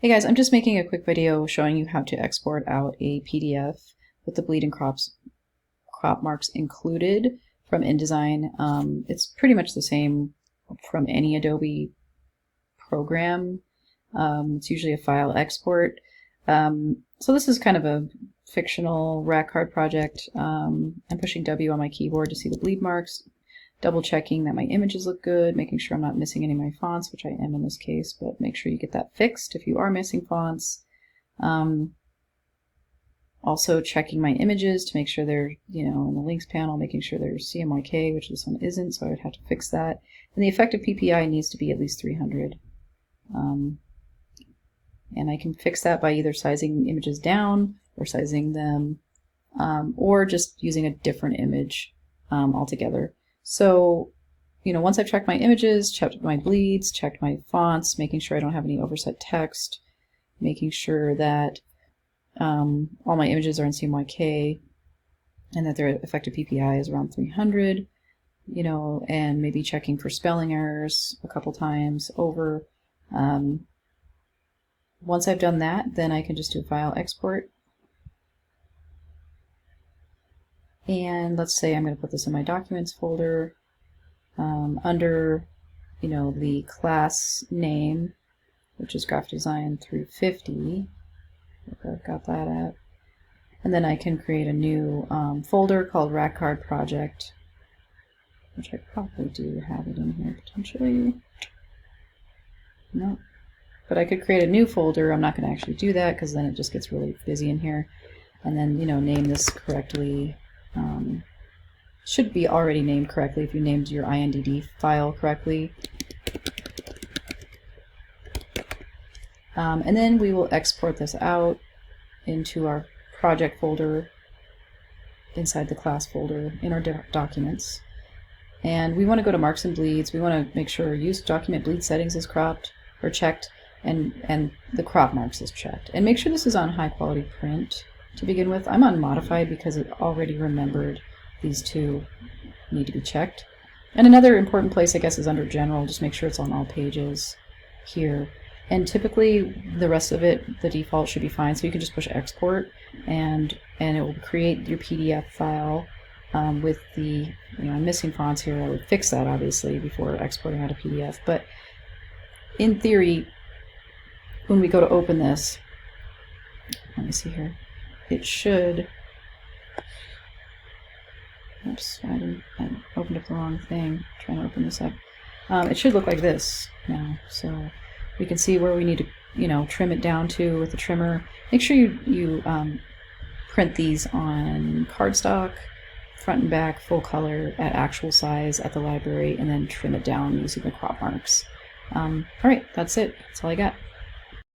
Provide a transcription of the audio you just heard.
Hey guys, I'm just making a quick video showing you how to export out a PDF with the bleed and crop marks included from InDesign. It's pretty much the same from any Adobe program. It's usually a file export. So this is kind of a fictional rack card project. I'm pushing W on my keyboard to see the bleed marks, double checking that my images look good, making sure I'm not missing any of my fonts, which I am in this case, but make sure you get that fixed if you are missing fonts. Also checking my images to make sure they're, in the links panel, making sure they're CMYK, which this one isn't, so I would have to fix that. And the effective PPI needs to be at least 300. And I can fix that by either sizing images down or sizing them, or just using a different image altogether. So, once I've checked my images, checked my bleeds, checked my fonts, making sure I don't have any overset text, making sure that all my images are in CMYK and that their effective PPI is around 300, and maybe checking for spelling errors a couple times over. Once I've done that, then I can just do a file export. And let's say I'm going to put this in my documents folder under, the class name, which is Graphic Design 350. I've got that at. And then I can create a new folder called Rack Card Project, which I probably do have it in here potentially. No. But I could create a new folder. I'm not going to actually do that because then it just gets really busy in here. And then, name this correctly. Should be already named correctly if you named your INDD file correctly. And then we will export this out into our project folder inside the class folder in our documents. And we want to go to marks and bleeds. We want to make sure use document bleed settings is cropped or checked, and the crop marks is checked. And make sure this is on high quality print to begin with. I'm on modified because it already remembered these two need to be checked. And another important place, I guess, is under general. Just make sure it's on all pages here. And typically the rest of it, the default should be fine. So you can just push export and it will create your PDF file with the, I'm missing fonts here. I would fix that obviously before exporting out a PDF. But in theory, when we go to open this, let me see here, it should, oops, I opened up the wrong thing. I'm trying to open this up. It should look like this now. So we can see where we need to, trim it down to with the trimmer. Make sure you print these on cardstock, front and back, full color, at actual size at the library, and then trim it down using the crop marks. All right, that's it. That's all I got.